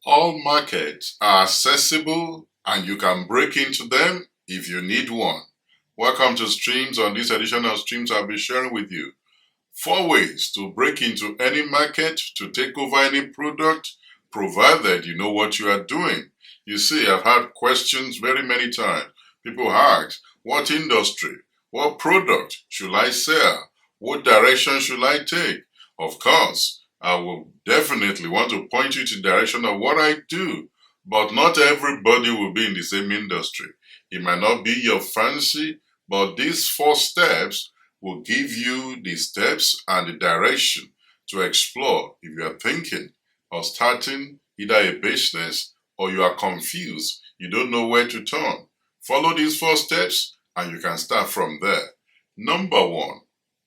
All markets are accessible and you can break into them if you need one. Welcome to Streams. On this edition of Streams, I'll be sharing with you 4 ways to break into any market, to take over any product, provided you know what you are doing. You see, I've had questions very many times. People ask, what industry, what product should I sell? What direction should I take? Of course, I will definitely want to point you to the direction of what I do, but not everybody will be in the same industry. It might not be your fancy, but these 4 steps will give you the steps and the direction to explore if you are thinking of starting either a business or you are confused, you don't know where to turn. Follow these 4 steps and you can start from there. Number 1,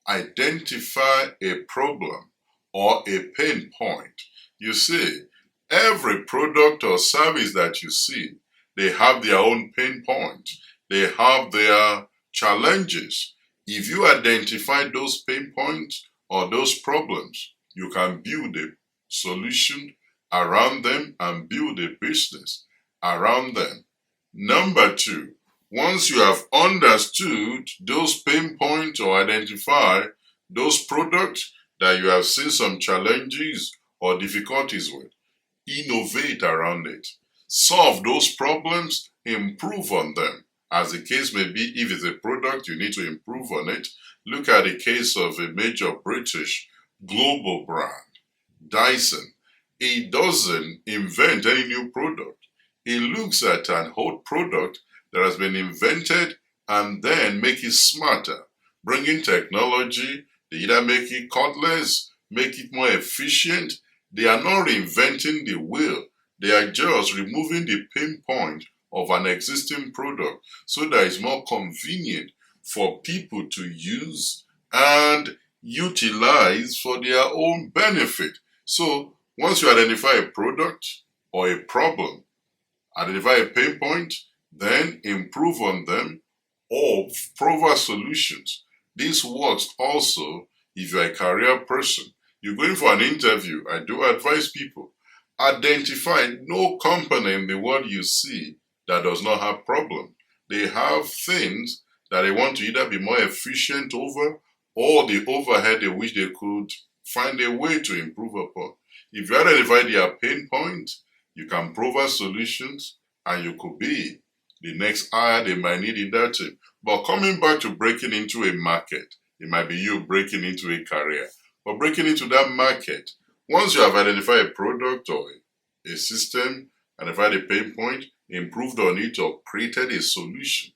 identify a problem or a pain point. You see, every product or service that you see, they have their own pain point. They have their challenges. If you identify those pain points or those problems, you can build a solution around them and build a business around them. Number 2, once you have understood those pain points or identify those products that you have seen some challenges or difficulties with, innovate around it. Solve those problems, improve on them. As the case may be, if it's a product, you need to improve on it. Look at the case of a major British global brand, Dyson. It doesn't invent any new product. It looks at an old product that has been invented and then make it smarter. Bring in technology, they either make it cordless, make it more efficient. They are not reinventing the wheel. They are just removing the pain point of an existing product so that it's more convenient for people to use and utilize for their own benefit. So once you identify a product or a problem, identify a pain point, then improve on them or provide solutions. This works also if you're a career person. You're going for an interview. I do advise people, identify no company in the world you see that does not have problems. They have things that they want to either be more efficient over or the overhead they wish they could find a way to improve upon. If you identify their pain point, you can provide solutions and you could be the next hire they might need in that team. But coming back to breaking into a market, it might be you breaking into a career, but breaking into that market, once you have identified a product or a system, identified a pain point, improved on it or created a solution,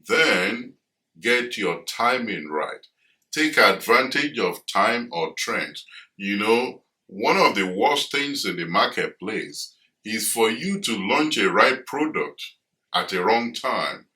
then get your timing right. Take advantage of time or trends. You know, one of the worst things in the marketplace is for you to launch a right product at a wrong time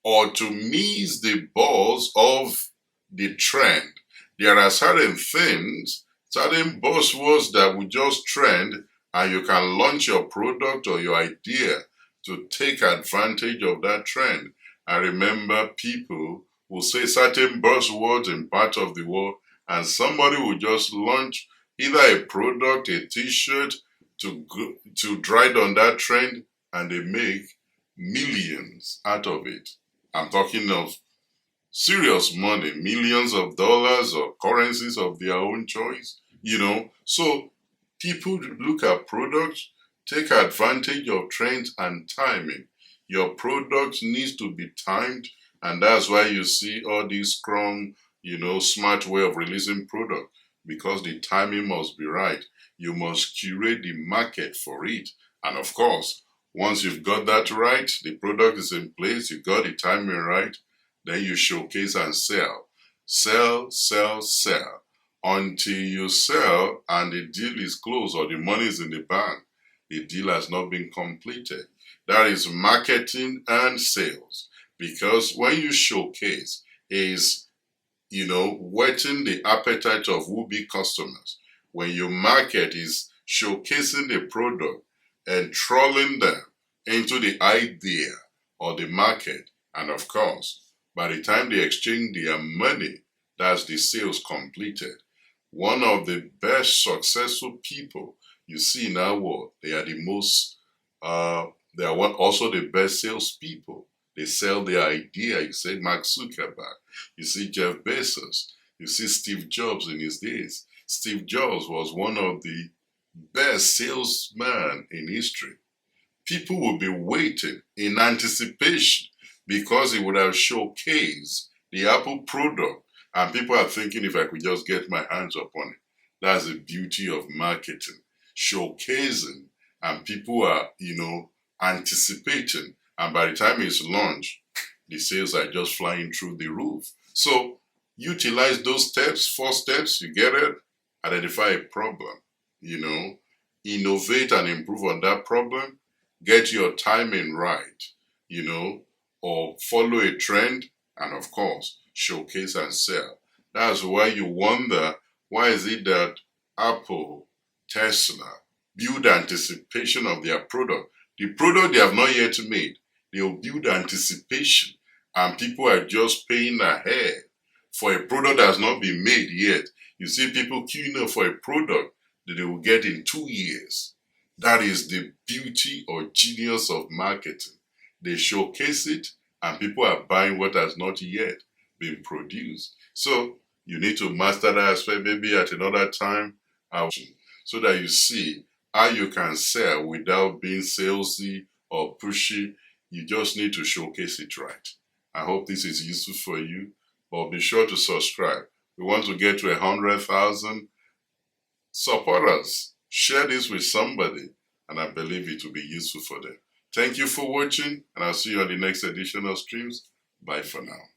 or to miss the buzz of the trend. There are certain things, certain buzzwords that will just trend and you can launch your product or your idea to take advantage of that trend. I remember people will say certain buzzwords in part of the world and somebody will just launch either a product, a t-shirt to ride on that trend and they make millions out of it. I'm talking of serious money, millions of dollars or currencies of their own choice, So people look at products, take advantage of trends and timing. Your product needs to be timed, and that's why you see all these Scrum, smart way of releasing product, because the timing must be right. You must curate the market for it. And of course, once you've got that right, the product is in place, you got the timing right, then you showcase and sell. Sell, sell, sell. Until you sell and the deal is closed or the money is in the bank, the deal has not been completed. That is marketing and sales. Because when you showcase is, whetting the appetite of would-be customers. When you market is showcasing the product and trolling them into the idea or the market. And of course, by the time they exchange their money, that's the sales completed. One of the best successful people You see in our world, they are the most, they are also the best salespeople. They sell their idea. You see Mark Zuckerberg, you see Jeff Bezos, you see Steve Jobs in his days. Steve Jobs was one of the best salesmen in history. People will be waiting in anticipation because he would have showcased the Apple product. And people are thinking, if I could just get my hands upon it. That's the beauty of marketing. Showcasing, and people are, anticipating. And by the time it's launched, the sales are just flying through the roof. So utilize those steps, 4 steps, you get it? Identify a problem, innovate and improve on that problem, get your timing right, or follow a trend, and of course, showcase and sell. That's why you wonder, why is it that Apple, Tesla build anticipation of their product? The product they have not yet made, they'll build anticipation, and people are just paying ahead for a product that has not been made yet. You see people queuing up for a product that they will get in 2 years. That is the beauty or genius of marketing. They showcase it, and people are buying what has not yet been produced. So you need to master that aspect. Maybe at another time, so that you see how you can sell without being salesy or pushy. You just need to showcase it right. I hope this is useful for you, but be sure to subscribe. We want to get to 100,000. Support us. Share this with somebody, and I believe it will be useful for them. Thank you for watching, and I'll see you on the next edition of Streams. Bye for now.